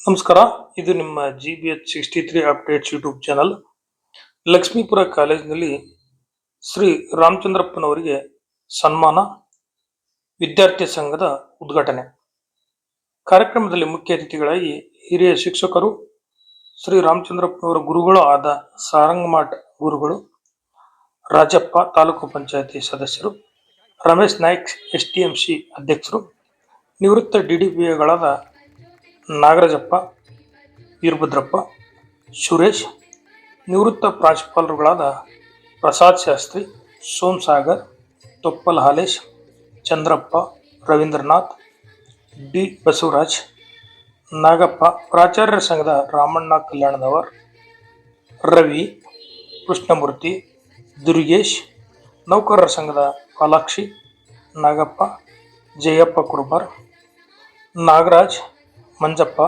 ನಮಸ್ಕಾರ. ಇದು ನಿಮ್ಮ GBH63 updates YouTube channel. Lakshmipura ಕಾಲೇಜಿನಲ್ಲಿ ಶ್ರೀ ರಾಮಚಂದ್ರಪ್ಪನವರಿಗೆ ಸನ್ಮಾನ, ವಿದ್ಯಾರ್ಥಿ ಸಂಘದ ಉದ್ಘಾಟನೆ. ಕಾರ್ಯಕ್ರಮದಲ್ಲಿ ಮುಖ್ಯ ಅತಿಥಿಗಳಾಗಿ ಹಿರಿಯ ಶಿಕ್ಷಕರು, ಶ್ರೀ ರಾಮಚಂದ್ರಪ್ಪನವರ ಗುರುಗಳು ಆದ ಸಾರಂಗಮಠ ಗುರುಗಳು ರಾಜಪ್ಪ ತಾಲೂಕು ಪಂಚಾಯತಿ ಸದಸ್ಯರು, ರಮೇಶ್ ನಾಯ್ಕ್ STMC ಅಧ್ಯಕ್ಷರು, ನಿವೃತ್ತ DDPಗಳಾದ ನಾಗರಾಜಪ್ಪ, ವೀರಭದ್ರಪ್ಪ, ಸುರೇಶ್, ನಿವೃತ್ತ ಪ್ರಾಂಶುಪಾಲರುಗಳಾದ ಪ್ರಸಾದ್ ಶಾಸ್ತ್ರಿ, ಸೋಮಸಾಗರ್, ತೊಪ್ಪಲ್ ಹಾಲೇಶ್, ಚಂದ್ರಪ್ಪ, ರವೀಂದ್ರನಾಥ್, D ಬಸವರಾಜ್, ನಾಗಪ್ಪ, ಪ್ರಾಚಾರ್ಯರ ಸಂಘದ ರಾಮಣ್ಣ ಕಲ್ಯಾಣದವರ್, ರವಿ, ಕೃಷ್ಣಮೂರ್ತಿ, ದುರ್ಗೇಶ್, ನೌಕರರ ಸಂಘದ ಪಾಲಾಕ್ಷಿ, ನಾಗಪ್ಪ, ಜಯಪ್ಪ ಕುರುಬರ್, ನಾಗರಾಜ್, ಮಂಜಪ್ಪ,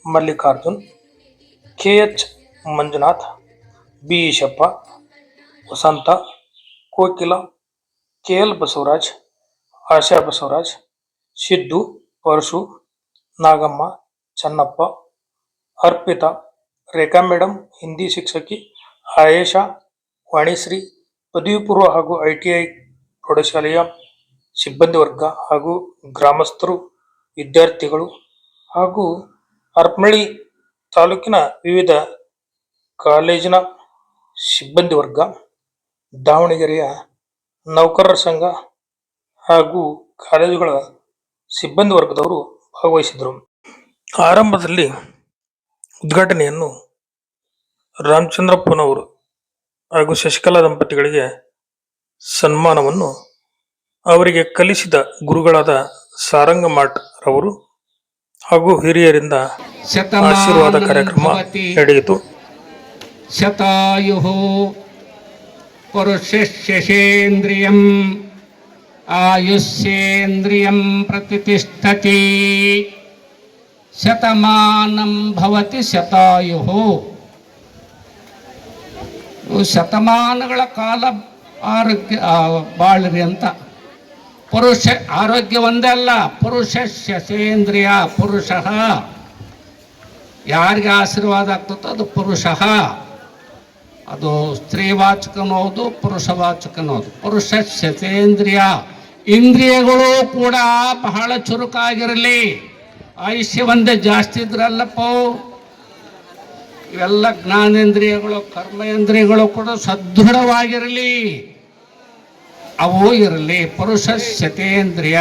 ಮಲ್ಲಿಕಾರ್ಜುನ್, KH ಮಂಜುನಾಥ್, B ಈಶಪ್ಪ, ವಸಂತ, ಕೋಕಿಲ, KL ಬಸವರಾಜ್, ಆಶಾ ಬಸವರಾಜ್, ಸಿದ್ದು, ಪರಶು, ನಾಗಮ್ಮ, ಚನ್ನಪ್ಪ, ಅರ್ಪಿತಾ, ರೇಖಾ ಮೇಡಮ್, ಹಿಂದಿ ಶಿಕ್ಷಕಿ, ಆಯೇಷಾ, ವಾಣಿಶ್ರೀ, ಪದವಿ ಪೂರ್ವ ಹಾಗೂ ITI ಪ್ರೌಢಶಾಲೆಯ ಸಿಬ್ಬಂದಿ ವರ್ಗ ಹಾಗೂ ಗ್ರಾಮಸ್ಥರು, ವಿದ್ಯಾರ್ಥಿಗಳು ಹಾಗೂ ಹರಪನಹಳ್ಳಿ ತಾಲೂಕಿನ ವಿವಿಧ ಕಾಲೇಜಿನ ಸಿಬ್ಬಂದಿ ವರ್ಗ, ದಾವಣಗೆರೆಯ ನೌಕರರ ಸಂಘ ಹಾಗೂ ಕಾಲೇಜುಗಳ ಸಿಬ್ಬಂದಿ ವರ್ಗದವರು ಭಾಗವಹಿಸಿದರು. ಆರಂಭದಲ್ಲಿ ಉದ್ಘಾಟನೆಯನ್ನು ರಾಮಚಂದ್ರಪ್ಪನವರು ಹಾಗೂ ಶಶಿಕಲಾ ದಂಪತಿಗಳಿಗೆ ಸನ್ಮಾನವನ್ನು ಅವರಿಗೆ ಕಲಿಸಿದ ಗುರುಗಳಾದ ಸಾರಂಗಮಠ ರವರು ಹಾಗೂ ಹಿರಿಯರಿಂದ ಆಶೀರ್ವಾದ ಕಾರ್ಯಕ್ರಮ ನಡೆಯಿತು. ಶತಾಯು ಪುರುಷೇಂದ್ರಿಯಂ ಆಯುಷ್ಯೇಂದ್ರಿಯಂ ಪ್ರತಿಷ್ಠತಿ ಶತಮಾನಂ ಭವತಿ ಶತಾಯು. ಶತಮಾನಗಳ ಕಾಲ ಆರೋಗ್ಯ ಬಾಳ್ರಿ ಅಂತ. ಪುರುಷ ಆರೋಗ್ಯ ಒಂದೇ ಅಲ್ಲ, ಪುರುಷ ಶತೇಂದ್ರಿಯ. ಪುರುಷ ಯಾರಿಗೆ ಆಶೀರ್ವಾದ ಆಗ್ತದೋ ಅದು ಪುರುಷ. ಅದು ಸ್ತ್ರೀವಾಚಕನೂ ಹೌದು, ಪುರುಷವಾಚಕನೂ ಹೌದು. ಪುರುಷ ಶತೇಂದ್ರಿಯ. ಇಂದ್ರಿಯಗಳು ಕೂಡ ಬಹಳ ಚುರುಕಾಗಿರಲಿ. ಆಯುಷ್ಯ ಒಂದೇ ಜಾಸ್ತಿ ಇದ್ರಲ್ಲಪ್ಪ. ಇವೆಲ್ಲ ಜ್ಞಾನೇಂದ್ರಿಯಗಳು, ಕರ್ಮೇಂದ್ರಿಯಗಳು ಕೂಡ ಸದೃಢವಾಗಿರಲಿ, ಅವು ಇರಲಿ. ಪುರುಷ ಶತೇಂದ್ರಿಯ.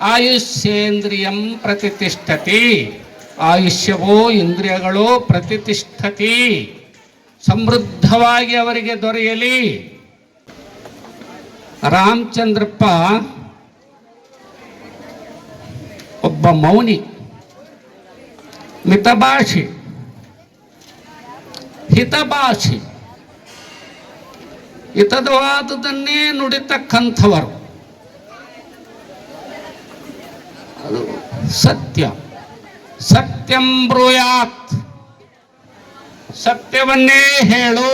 ಆಯುಷ್ಯೇಂದ್ರಿಯಂ ಪ್ರತಿಷ್ಠತಿ. ಆಯುಷ್ಯವೋ ಇಂದ್ರಿಯಗಳು ಪ್ರತಿಷ್ಠತಿ, ಸಮೃದ್ಧವಾಗಿ ಅವರಿಗೆ ದೊರೆಯಲಿ. ರಾಮಚಂದ್ರಪ್ಪ ಒಬ್ಬ ಮೌನಿ, ಮಿತಭಾಷಿ, ಹಿತಭಾಷಿ, ಹಿತವಾದುದನ್ನೇ ನುಡಿತಕ್ಕಂಥವರು. ಅದು ಸತ್ಯ. ಸತ್ಯಂ ಬ್ರೂಯಾತ್. ಸತ್ಯವನ್ನೇ ಹೇಳು.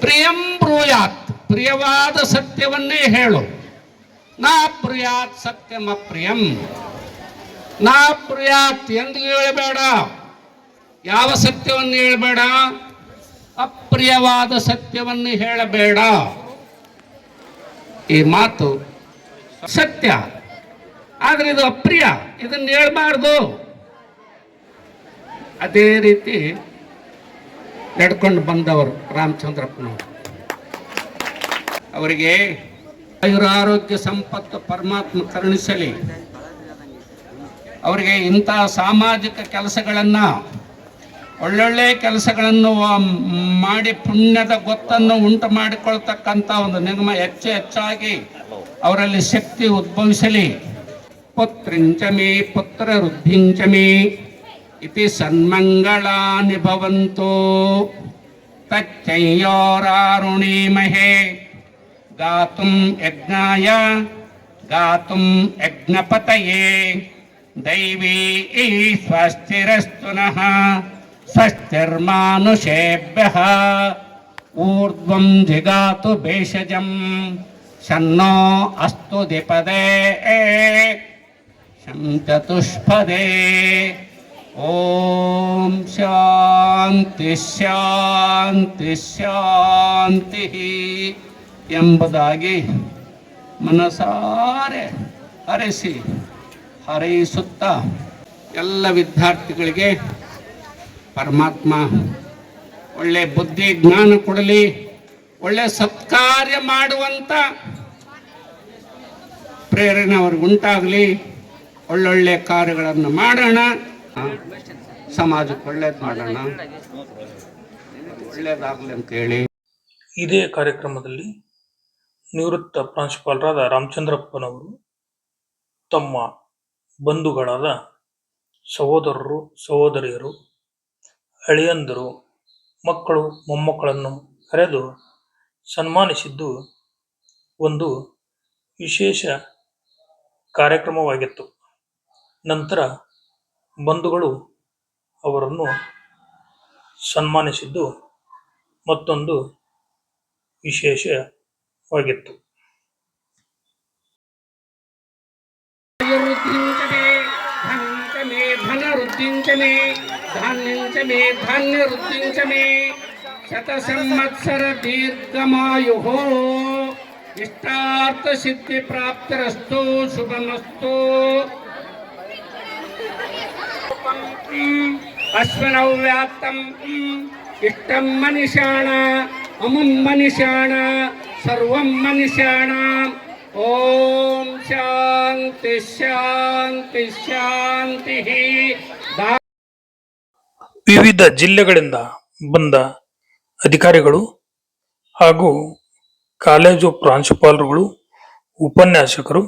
ಪ್ರಿಯಂ ಬ್ರೂಯಾತ್. ಪ್ರಿಯವಾದ ಸತ್ಯವನ್ನೇ ಹೇಳು. ನಾ ಬ್ರೂಯಾತ್ ಸತ್ಯಂ ಅಪ್ರಿಯಂ. ನಾ ಬ್ರೂಯಾತ್ ಎಂದು ಹೇಳಬೇಡ. ಯಾವ ಸತ್ಯವನ್ನು ಹೇಳಬೇಡ? ಅಪ್ರಿಯವಾದ ಸತ್ಯವನ್ನು ಹೇಳಬೇಡ. ಈ ಮಾತು ಸತ್ಯ, ಆದರೆ ಇದು ಅಪ್ರಿಯ, ಇದನ್ನು ಹೇಳಬಾರ್ದು. ಅದೇ ರೀತಿ ನಡ್ಕೊಂಡು ಬಂದವರು ರಾಮಚಂದ್ರಪ್ಪನವರು. ಅವರಿಗೆ ಆಯುರಾರೋಗ್ಯ ಸಂಪತ್ತು ಪರಮಾತ್ಮ ಕರುಣಿಸಲಿ. ಅವರಿಗೆ ಇಂತಹ ಸಾಮಾಜಿಕ ಕೆಲಸಗಳನ್ನು, ಒಳ್ಳೊಳ್ಳೆ ಕೆಲಸಗಳನ್ನು ಮಾಡಿ ಪುಣ್ಯದ ಗೊತ್ತನ್ನು ಉಂಟು ಮಾಡಿಕೊಳ್ತಕ್ಕಂಥ ಒಂದು ನಿಗಮ ಹೆಚ್ಚಾಗಿ ಅವರಲ್ಲಿ ಶಕ್ತಿ ಉದ್ಭವಿಸಲಿ. ಪುತ್ರಿಂಚಮಿ ಪುತ್ರ ವೃದ್ಧಿಂಚಮಿ ಇತಿ ಸನ್ಮಂಗಳಾನಿ ಭವಂತು. ತಚ್ಚೈಯೋರಾರುಣೀಮಹೇ ಗಾತುಂ ಯಜ್ಞಾಯ ಗಾತುಂ ಯಜ್ಞಪತಯೇ. ದೈವೀ ಸ್ವಸ್ತಿರಸ್ತು ನಃ ಸ್ವಸ್ತಿರ್ಮಾನುಷೇಭ್ಯಃ. ಊರ್ಧ್ವಂ ಜಿಗಾತು ಭೇಷಜಂ ಶನ್ನೋ ಅಸ್ತು ದಿಪದೇ. ಶಂ ಚತುಷ್ಪದೇ. ಓಂ ಶಾಂತಿ ಶಾಂತಿ ಶಾಂತಿ ಎಂಬುದಾಗಿ ಮನಸಾರೆ ಹರಿಸಿ ಹಾರೈಸುತ್ತ ಎಲ್ಲ ವಿದ್ಯಾರ್ಥಿಗಳಿಗೆ ಪರಮಾತ್ಮ ಒಳ್ಳೆ ಬುದ್ಧಿ ಜ್ಞಾನ ಕೊಡಲಿ, ಒಳ್ಳೆ ಸತ್ಕಾರ್ಯ ಮಾಡುವಂಥ ಪ್ರೇರಣೆ ಅವ್ರಿಗೆ ಉಂಟಾಗಲಿ. ಒಳ್ಳೊಳ್ಳೆ ಕಾರ್ಯಗಳನ್ನು ಮಾಡೋಣ, ಸಮಾಜಕ್ಕೆ ಒಳ್ಳೇದು ಮಾಡೋಣ, ಒಳ್ಳೇದಾಗಲಿ ಅಂತೇಳಿ. ಇದೇ ಕಾರ್ಯಕ್ರಮದಲ್ಲಿ ನಿವೃತ್ತ ಪ್ರಾಂಶುಪಾಲರಾದ ರಾಮಚಂದ್ರಪ್ಪನವರು ತಮ್ಮ ಬಂಧುಗಳಾದ ಸಹೋದರರು, ಸಹೋದರಿಯರು, ಅಳಿಯಂದರು, ಮಕ್ಕಳು, ಮೊಮ್ಮಕ್ಕಳನ್ನು ಕರೆದು ಸನ್ಮಾನಿಸಿದ್ದು ಒಂದು ವಿಶೇಷ ಕಾರ್ಯಕ್ರಮವಾಗಿತ್ತು. ನಂತರ ಬಂಧುಗಳು ಅವರನ್ನು ಸನ್ಮಾನಿಸಿದ್ದು ಮತ್ತೊಂದು ವಿಶೇಷವಾಗಿತ್ತು. ಧನವೃದ್ಧಿಂಚಮೇ ಧಾನ್ಯಂಚಮೇ ಧಾನ್ಯವೃದ್ಧಿಂಚಮೇ ಶತಸಂವತ್ಸರ ದೀರ್ಘಮಾಯು ಇಷ್ಟಾರ್ಥ ಸಿದ್ಧಿ ಪ್ರಾಪ್ತಿರಸ್ತು ಶುಭಮಸ್ತು. ಅಶ್ವನೌ ವ್ಯಾಪ್ತಂ ಇಷ್ಟಂ ಮನಿಷಾಣ ಅಮುಂ ಮನಿಷಾಣ ಸರ್ವಂ ಮನಿಷಾಣ. ಓಂ ಶಾಂತಿ ಶಾಂತಿ ಶಾಂತಿ. ವಿವಿಧ ಜಿಲ್ಲೆಗಳಿಂದ ಬಂದ ಅಧಿಕಾರಿಗಳು ಹಾಗೂ ಕಾಲೇಜು ಪ್ರಾಂಶುಪಾಲರುಗಳು, ಉಪನ್ಯಾಸಕರು,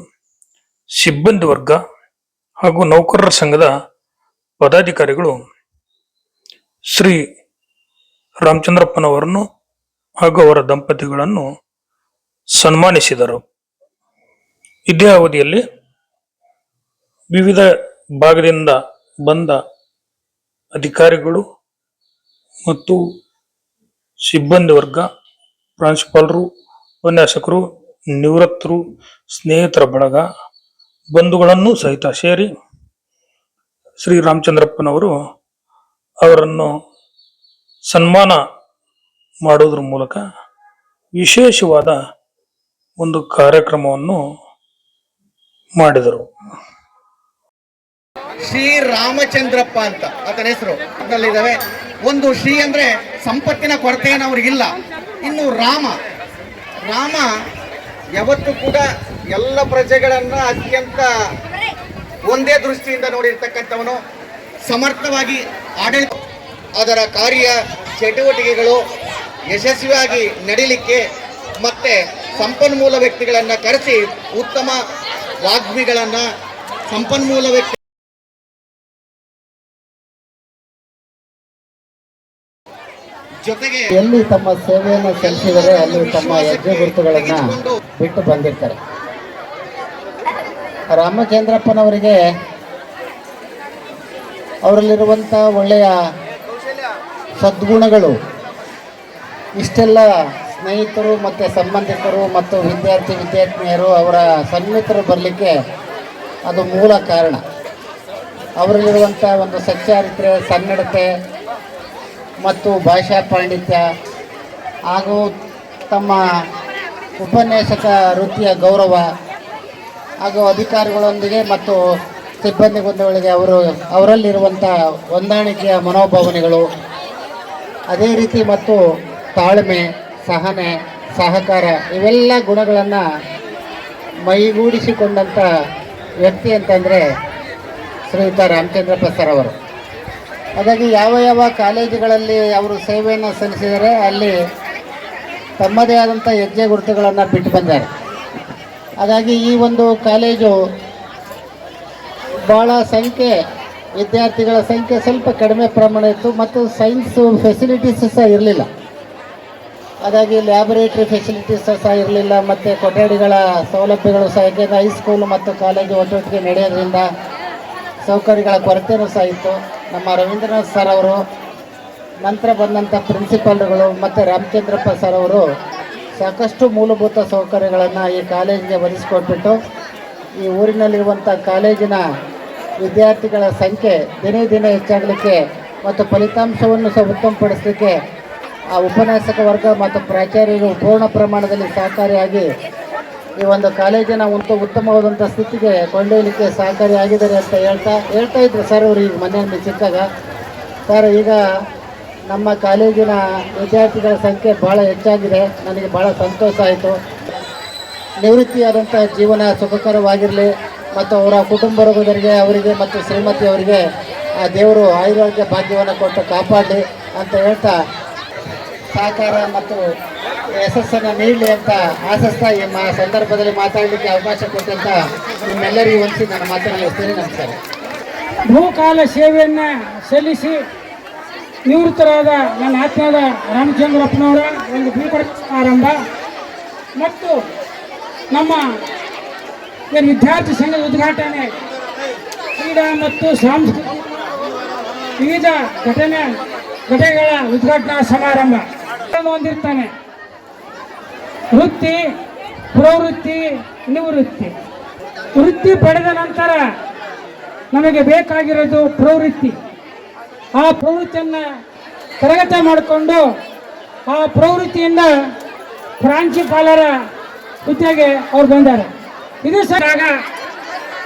ಸಿಬ್ಬಂದಿ ವರ್ಗ ಹಾಗೂ ನೌಕರರ ಸಂಘದ ಪದಾಧಿಕಾರಿಗಳು ಶ್ರೀ ರಾಮಚಂದ್ರಪ್ಪನವರನ್ನು ಹಾಗೂ ಅವರ ದಂಪತಿಗಳನ್ನು ಸನ್ಮಾನಿಸಿದರು. ಇದೇ ಅವಧಿಯಲ್ಲಿ ವಿವಿಧ ಭಾಗದಿಂದ ಬಂದ ಅಧಿಕಾರಿಗಳು ಮತ್ತು ಸಿಬ್ಬಂದಿ ವರ್ಗ, ಪ್ರಾಂಶುಪಾಲರು, ಉಪನ್ಯಾಸಕರು, ನಿವೃತ್ತರು, ಸ್ನೇಹಿತರ ಬಳಗ, ಬಂಧುಗಳನ್ನು ಸಹಿತ ಸೇರಿ ಶ್ರೀ ರಾಮಚಂದ್ರಪ್ಪನವರು ಅವರನ್ನು ಸನ್ಮಾನ ಮಾಡುವುದರ ಮೂಲಕ ವಿಶೇಷವಾದ ಒಂದು ಕಾರ್ಯಕ್ರಮವನ್ನು ಮಾಡಿದರು. ಶ್ರೀ ರಾಮಚಂದ್ರಪ್ಪ ಅಂತ ಆತನ ಹೆಸರು ಅದರಲ್ಲಿದ್ದಾವೆ. ಒಂದು ಶ್ರೀ ಅಂದ್ರೆ ಸಂಪತ್ತಿನ ಕೊರತೆಯನ್ನು ಅವ್ರಿಗಿಲ್ಲ. ಇನ್ನು ರಾಮ ಯಾವತ್ತೂ ಕೂಡ ಎಲ್ಲ ಪ್ರಜೆಗಳನ್ನ ಅತ್ಯಂತ ಒಂದೇ ದೃಷ್ಟಿಯಿಂದ ನೋಡಿರ್ತಕ್ಕಂಥವನು. ಸಮರ್ಥವಾಗಿ ಆಡಳಿತ, ಅದರ ಕಾರ್ಯ ಚಟುವಟಿಕೆಗಳು ಯಶಸ್ವಿಯಾಗಿ ನಡೀಲಿಕ್ಕೆ ಮತ್ತೆ ಸಂಪನ್ಮೂಲ ವ್ಯಕ್ತಿಗಳನ್ನು ಕರೆಸಿ ಉತ್ತಮ ವಾಗ್ಮಿಗಳನ್ನು ಸಂಪನ್ಮೂಲ ವ್ಯಕ್ತಿ ಜೊತೆಗೆ ಎಲ್ಲಿ ತಮ್ಮ ಸೇವೆಯನ್ನು ಸಲ್ಲಿಸಿದರೆ ಅಲ್ಲಿ ತಮ್ಮ ಹೆಜ್ಜೆ ಗುರುತುಗಳನ್ನು ಬಿಟ್ಟು ಬಂದಿರ್ತಾರೆ. ರಾಮಚಂದ್ರಪ್ಪನವರಿಗೆ ಅವರಲ್ಲಿರುವಂಥ ಒಳ್ಳೆಯ ಸದ್ಗುಣಗಳು ಇಷ್ಟೆಲ್ಲ ಸ್ನೇಹಿತರು ಮತ್ತು ಸಂಬಂಧಿಕರು ಮತ್ತು ವಿದ್ಯಾರ್ಥಿನಿಯರು ಅವರ ಸನ್ನಿಹಿತರು ಬರಲಿಕ್ಕೆ ಅದು ಮೂಲ ಕಾರಣ. ಅವರಲ್ಲಿರುವಂಥ ಒಂದು ಸಚ್ಚಾರಿತ್ರೆ, ಸನ್ನಡತೆ ಮತ್ತು ಭಾಷಾ ಪಾಂಡಿತ್ಯ ಹಾಗೂ ತಮ್ಮ ಉಪನ್ಯಾಸಕ ವೃತ್ತಿಯ ಗೌರವ ಹಾಗೂ ಅಧಿಕಾರಿಗಳೊಂದಿಗೆ ಮತ್ತು ಸಿಬ್ಬಂದಿಗಳೊಂದಿಗೆ ಅವರಲ್ಲಿರುವಂಥ ಹೊಂದಾಣಿಕೆಯ ಮನೋಭಾವನೆಗಳು, ಅದೇ ರೀತಿ ಮತ್ತು ತಾಳ್ಮೆ, ಸಹನೆ, ಸಹಕಾರ ಇವೆಲ್ಲ ಗುಣಗಳನ್ನು ಮೈಗೂಡಿಸಿಕೊಂಡಂಥ ವ್ಯಕ್ತಿ ಅಂತಂದರೆ ಶ್ರೀಯುತ ರಾಮಚಂದ್ರಪ್ಪ ಸರ್ ಅವರು. ಹಾಗಾಗಿ ಯಾವ ಕಾಲೇಜುಗಳಲ್ಲಿ ಅವರು ಸೇವೆಯನ್ನು ಸಲ್ಲಿಸಿದರೆ ಅಲ್ಲಿ ತಮ್ಮದೇ ಆದಂಥ ಹೆಜ್ಜೆ ಗುರುತುಗಳನ್ನು ಬಿಟ್ಟು ಬಂದ್ದಾರೆ. ಹಾಗಾಗಿ ಈ ಒಂದು ಕಾಲೇಜು ಭಾಳ ವಿದ್ಯಾರ್ಥಿಗಳ ಸಂಖ್ಯೆ ಸ್ವಲ್ಪ ಕಡಿಮೆ ಪ್ರಮಾಣ ಇತ್ತು ಮತ್ತು ಸೈನ್ಸು ಫೆಸಿಲಿಟೀಸ್ ಸಹ ಇರಲಿಲ್ಲ. ಹಾಗಾಗಿ ಲ್ಯಾಬೊರೇಟ್ರಿ ಫೆಸಿಲಿಟೀಸ್ ಸಹ ಇರಲಿಲ್ಲ ಮತ್ತು ಕೊಠಡಿಗಳ ಸೌಲಭ್ಯಗಳು ಸಹ, ಏಕೆಂದರೆ ಹೈಸ್ಕೂಲು ಮತ್ತು ಕಾಲೇಜು ಒಟ್ಟೊಟ್ಟಿಗೆ ನಡೆಯೋದ್ರಿಂದ ಸೌಕರ್ಯಗಳ ಕೊರತೆಯೂ ಸಹ ಇತ್ತು. ನಮ್ಮ ರವೀಂದ್ರನಾಥ್ ಸರ್ ಅವರು, ನಂತರ ಬಂದಂಥ ಪ್ರಿನ್ಸಿಪಾಲ್ಗಳು ಮತ್ತು ರಾಮಚಂದ್ರಪ್ಪ ಸರ್ ಅವರು ಸಾಕಷ್ಟು ಮೂಲಭೂತ ಸೌಕರ್ಯಗಳನ್ನು ಈ ಕಾಲೇಜಿಗೆ ಒದಗಿಸಿಕೊಟ್ಬಿಟ್ಟು ಈ ಊರಿನಲ್ಲಿರುವಂಥ ಕಾಲೇಜಿನ ವಿದ್ಯಾರ್ಥಿಗಳ ಸಂಖ್ಯೆ ದಿನೇ ದಿನೇ ಹೆಚ್ಚಾಗಲಿಕ್ಕೆ ಮತ್ತು ಫಲಿತಾಂಶವನ್ನು ಸಹ ಉತ್ತಮಪಡಿಸಲಿಕ್ಕೆ ಆ ಉಪನ್ಯಾಸಕ ವರ್ಗ ಮತ್ತು ಪ್ರಾಚಾರ್ಯರು ಪೂರ್ಣ ಪ್ರಮಾಣದಲ್ಲಿ ಸಹಕಾರಿಯಾಗಿ ಈ ಒಂದು ಕಾಲೇಜಿನ ಉತ್ತಮವಾದಂಥ ಸ್ಥಿತಿಗೆ ಕೊಂಡೊಯ್ಯಲಿಕ್ಕೆ ಸಹಕಾರಿಯಾಗಿದ್ದಾರೆ ಅಂತ ಹೇಳ್ತಾ ಇದ್ರು ಸರ್ ಅವರು ಈಗ ಮನೆಯಲ್ಲಿ ಸಿಕ್ಕಾಗ. ಸರ್, ಈಗ ನಮ್ಮ ಕಾಲೇಜಿನ ವಿದ್ಯಾರ್ಥಿಗಳ ಸಂಖ್ಯೆ ಭಾಳ ಹೆಚ್ಚಾಗಿದೆ. ನನಗೆ ಭಾಳ ಸಂತೋಷ ಆಯಿತು. ನಿವೃತ್ತಿಯಾದಂಥ ಜೀವನ ಸುಖಕರವಾಗಿರಲಿ ಮತ್ತು ಅವರ ಕುಟುಂಬ ವರ್ಗದವರಿಗೆ ಅವರಿಗೆ ಮತ್ತು ಶ್ರೀಮತಿ ಅವರಿಗೆ ಆ ದೇವರು ಆಯುರ್ವೇದ ಭಾಗ್ಯವನ್ನು ಕೊಟ್ಟು ಕಾಪಾಡಲಿ ಅಂತ ಹೇಳ್ತಾ ಸಹಕಾರ ಮತ್ತು ಯಶಸ್ಸನ್ನು ನೀಡಲಿ ಅಂತ ಆಶಿಸ್ತಾ ಈ ಸಂದರ್ಭದಲ್ಲಿ ಮಾತಾಡಲಿಕ್ಕೆ ಅವಕಾಶ ಕೊಟ್ಟಂತ ನಿಮ್ಮೆಲ್ಲರಿಗೂ ಹೊಂದಿಸಿ ನನ್ನ ಮಾತನ್ನು ಮುಗಿಸ್ತೇನೆ. ನಮಸ್ಕಾರ. ಬಹುಕಾಲ ಸೇವೆಯನ್ನು ಸಲ್ಲಿಸಿ ನಿವೃತ್ತರಾದ ನನ್ನ ಆತ್ಮೀಯದ ರಾಮಚಂದ್ರಪ್ಪನವರ ಒಂದು ಬೀಳ್ಕೊಡ ಆರಂಭ ಮತ್ತು ನಮ್ಮ ಏನು ವಿದ್ಯಾರ್ಥಿ ಸಂಘದ ಉದ್ಘಾಟನೆ, ಕ್ರೀಡಾ ಮತ್ತು ಸಾಂಸ್ಕೃತಿಕ ವಿವಿಧ ಘಟನೆಗಳ ಉದ್ಘಾಟನಾ ಸಮಾರಂಭ ಹೊಂದಿರ್ತಾನೆ. ವೃತ್ತಿ, ಪ್ರವೃತ್ತಿ, ನಿವೃತ್ತಿ. ವೃತ್ತಿ ಪಡೆದ ನಂತರ ನಮಗೆ ಬೇಕಾಗಿರೋದು ಪ್ರವೃತ್ತಿ. ಆ ಪ್ರವೃತ್ತಿಯನ್ನು ಕರಗತ ಮಾಡಿಕೊಂಡು ಆ ಪ್ರವೃತ್ತಿಯಿಂದ ಪ್ರಾಂಶುಪಾಲರ ಹುದ್ದೆಗೆ ಅವ್ರು ಬಂದಾರೆ. ಇದು ಸರ್ ಆಗ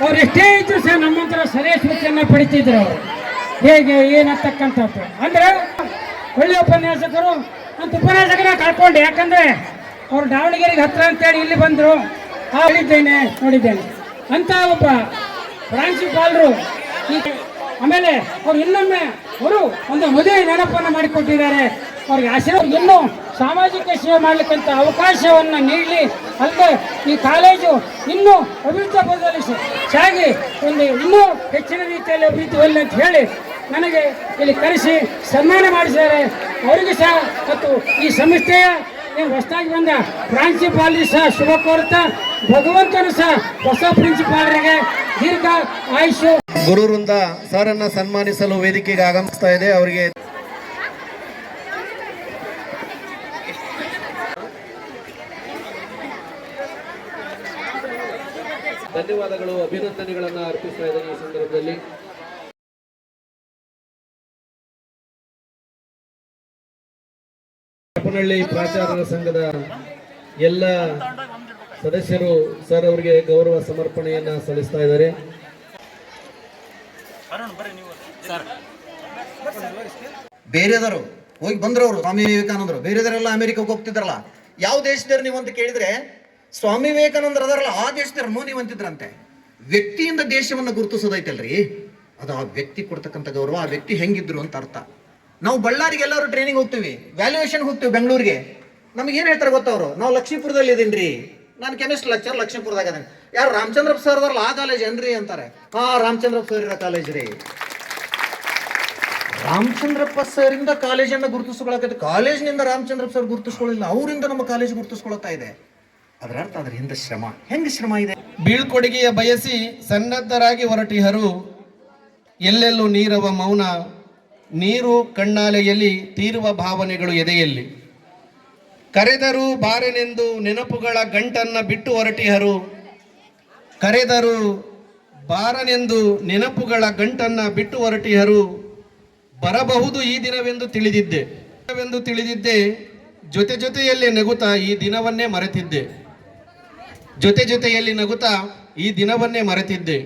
ಅವ್ರು ಎಷ್ಟೇ ಇದ್ರು ಸಹ ನಮ್ಮಂತರ ಸರಿಯಾದ ಪಡಿತಿದ್ರು. ಅವರು ಹೇಗೆ ಏನಂತಕ್ಕಂಥದ್ದು ಅಂದರೆ ಒಳ್ಳೆಯ ಉಪನ್ಯಾಸಕರು ಅಂತ ಉಪನ್ಯಾಸಕರ ಕಳ್ಕೊಂಡೆ. ಯಾಕಂದರೆ ಅವ್ರು ದಾವಣಗೆರೆಗೆ ಹತ್ರ ಅಂತೇಳಿ ಇಲ್ಲಿ ಬಂದರು. ನೋಡಿದ್ದೇನೆ ಅಂತ ಒಬ್ಬ ಪ್ರಾಂಶುಪಾಲರು. ಆಮೇಲೆ ಅವ್ರು ಇನ್ನೊಮ್ಮೆ ಅವರು ಒಂದು ಮದುವೆ ನೆನಪನ್ನು ಮಾಡಿಕೊಟ್ಟಿದ್ದಾರೆ. ಅವ್ರಿಗೆ ಆಶೀರ್ವಾದ ಇನ್ನೂ ಸಾಮಾಜಿಕ ಸೇವೆ ಮಾಡಲಿಕ್ಕಂಥ ಅವಕಾಶವನ್ನು ನೀಡಲಿ. ಅಲ್ಲದೆ ಈ ಕಾಲೇಜು ಇನ್ನೂ ಅಭಿವೃದ್ಧಿ ಪದದಲ್ಲಿ ಸಾಗಿ ಒಂದು ಇನ್ನೂ ಹೆಚ್ಚಿನ ರೀತಿಯಲ್ಲಿ ಅಭಿವೃದ್ಧಿ ಹೊಂದಲಿ ಅಂತ ಹೇಳಿ ನನಗೆ ಇಲ್ಲಿ ಕರೆಸಿ ಸನ್ಮಾನ ಮಾಡಿದ್ದಾರೆ. ಅವರಿಗೂ ಸಹ ಮತ್ತು ಈ ಸಂಸ್ಥೆಯ ಹೊಸದಾಗಿ ಬಂದ ಪ್ರಾಂಶುಪಾಲರಿಗೆ ಸಹ ಶುಭ ಕೋರುತ್ತಾ ಭಗವಂತನು ಸಹ ಹೊಸ ಪ್ರಿನ್ಸಿಪಾಲರಿಗೆ ದೀರ್ಘ ಆಯುಷು. ಗುರುವೃಂದ ಸಾರನ್ನ ಸನ್ಮಾನಿಸಲು ವೇದಿಕೆಗೆ ಆಗಮಿಸ್ತಾ ಇದೆ. ಅವರಿಗೆ ಧನ್ಯವಾದಗಳು, ಅಭಿನಂದನೆಗಳನ್ನು ಅರ್ಪಿಸ್ತಾ ಇದ್ದೇನೆ. ಈ ಸಂದರ್ಭದಲ್ಲಿ ಹರಪನಹಳ್ಳಿ ಪ್ರಾಚಾರ್ಯರ ಸಂಘದ ಎಲ್ಲ ಸದಸ್ಯರು ಸರ್ ಅವರಿಗೆ ಗೌರವ ಸಮರ್ಪಣೆಯನ್ನ ಸಲ್ಲಿಸ್ತಾ ಇದ್ದಾರೆ. ಬೇರೆದವರು ಹೋಗಿ ಬಂದ್ರವರು ಸ್ವಾಮಿ ವಿವೇಕಾನಂದರು. ಬೇರೆದವರೆಲ್ಲ ಅಮೆರಿಕಕ್ಕೆ ಹೋಗ್ತಿದ್ರಲ್ಲ. ಯಾವ ದೇಶದವ್ರು ನೀವು ಅಂತ ಕೇಳಿದ್ರೆ ಸ್ವಾಮಿ ವಿವೇಕಾನಂದರು ಅದರಲ್ಲ ಆ ದೇಶದವ್ರು ನೀವು ಅಂತಿದ್ರಂತೆ. ವ್ಯಕ್ತಿಯಿಂದ ದೇಶವನ್ನು ಗುರುತಿಸೋದೈತಲ್ರಿ, ಅದು ಆ ವ್ಯಕ್ತಿ ಕೊಡ್ತಕ್ಕಂಥ ಗೌರವ, ಆ ವ್ಯಕ್ತಿ ಹೆಂಗಿದ್ರು ಅಂತ ಅರ್ಥ. ನಾವು ಬಳ್ಳಾರಿಗೆ ಎಲ್ಲರೂ ಟ್ರೈನಿಂಗ್ ಹೋಗ್ತೀವಿ, ವ್ಯಾಲ್ಯೂಯೇಷನ್ ಹೋಗ್ತೀವಿ ಬೆಂಗಳೂರಿಗೆ. ನಮ್ಗೆ ಏನ್ ಹೇಳ್ತಾರೆ ಗೊತ್ತವ್ರು, ನಾವು ಲಕ್ಷ್ಮೀಪುರದಲ್ಲಿ ಇದೀನ್ರಿ, ನಾನು ಕೆಮಿಸ್ಟ್ರಿ ಲೆಕ್ಚರ್ ಲಕ್ಷ್ಮೀಪುರದಾಗ ಅದೇನೆ. ಯಾರು ರಾಮಚಂದ್ರಪ್ಪ ಸರ್ ಅದರಲ್ಲ ಆ ಕಾಲೇಜ್ ಏನ್ರಿ ಅಂತಾರೆ. ಹಾ, ರಾಮಚಂದ್ರಪ್ಪ ಸರ್ ಇರೋ ಕಾಲೇಜ್ ರೀ. ರಾಮಚಂದ್ರಪ್ಪ ಸರ್ ಇಂದ ಕಾಲೇಜನ್ನು ಗುರುತಿಸ್ಕೊಳಕೈತೆ, ಕಾಲೇಜ್ನಿಂದ ರಾಮಚಂದ್ರಪ್ಪ ಸರ್ ಗುರುತಿಸ್ಕೊಳ್ಳಿಲ್ಲ, ಅವರಿಂದ ನಮ್ಮ ಕಾಲೇಜ್ ಗುರುತಿಸ್ಕೊಳ್ತಾ ಇದೆ. ಅದರ ಅರ್ಥ ಅದ್ರ ಹಿಂದೆ ಶ್ರಮ, ಹೆಂಗೆ ಶ್ರಮ ಇದೆ. ಬೀಳ್ಕೊಡುಗೆಯ ಬಯಸಿ ಸನ್ನದ್ಧರಾಗಿ ಹೊರಟಿಹರು, ಎಲ್ಲೆಲ್ಲೂ ನೀರವ ಮೌನ, ನೀರು ಕಣ್ಣಾಲೆಯಲ್ಲಿ ತೀರುವ ಭಾವನೆಗಳು ಎದೆಯಲ್ಲಿ. ಕರೆದರೂ ಬಾರೆನೆಂದು ನೆನಪುಗಳ ಗಂಟನ್ನ ಬಿಟ್ಟು ಹೊರಟಿಹರು, ಕರೆದರೂ ಬಾರನೆಂದು ನೆನಪುಗಳ ಗಂಟನ್ನ ಬಿಟ್ಟು ಹೊರಟಿಹರು. ಬರಬಹುದು ಈ ದಿನವೆಂದು ತಿಳಿದಿದ್ದೆ, ಜೊತೆ ಜೊತೆಯಲ್ಲಿ ನಗುತ್ತಾ ಈ ದಿನವನ್ನೇ ಮರೆತಿದ್ದೆ, ಜೊತೆಯಲ್ಲಿ ನಗುತ್ತಾ ಈ ದಿನವನ್ನೇ ಮರೆತಿದ್ದೆ.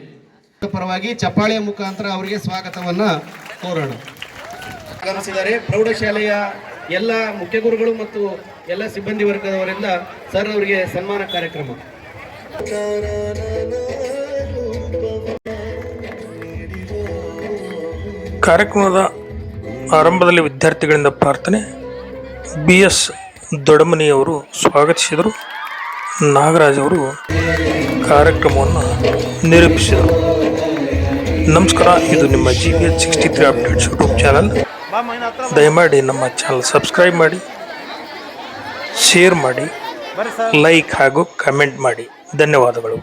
ಪರವಾಗಿ ಚಪ್ಪಾಳೆಯ ಮುಖಾಂತರ ಅವರಿಗೆ ಸ್ವಾಗತವನ್ನ ಕೋರೋಣ. ಆಗಮಿಸಿದ್ದಾರೆ ಪ್ರೌಢಶಾಲೆಯ ಎಲ್ಲ ಮುಖ್ಯ ಗುರುಗಳು ಮತ್ತು ಎಲ್ಲ ಸಿಬ್ಬಂದಿ ವರ್ಗದವರಿಂದ ಸರ್ ಅವರಿಗೆ ಸನ್ಮಾನ ಕಾರ್ಯಕ್ರಮ. ಕಾರ್ಯಕ್ರಮದ ಆರಂಭದಲ್ಲಿ ವಿದ್ಯಾರ್ಥಿಗಳಿಂದ ಪ್ರಾರ್ಥನೆ. BS ದೊಡಮನಿಯವರು ಸ್ವಾಗತಿಸಿದರು. ನಾಗರಾಜ್ ಅವರು ಕಾರ್ಯಕ್ರಮವನ್ನು ನಿರೂಪಿಸಿದರು. ನಮಸ್ಕಾರ, ಇದು ನಿಮ್ಮ GBH 63 ಅಪ್ಡೇಟ್ಸ್ ಯೂಟ್ಯೂಬ್ ಚಾನಲ್. ದಯಮಾಡಿ ನಮ್ಮ ಚಾನಲ್ ಸಬ್ಸ್ಕ್ರೈಬ್ ಮಾಡಿ, ಶೇರ್ ಮಾಡಿ, ಲೈಕ್ ಹಾಗೂ ಕಮೆಂಟ್ ಮಾಡಿ. ಧನ್ಯವಾದಗಳು.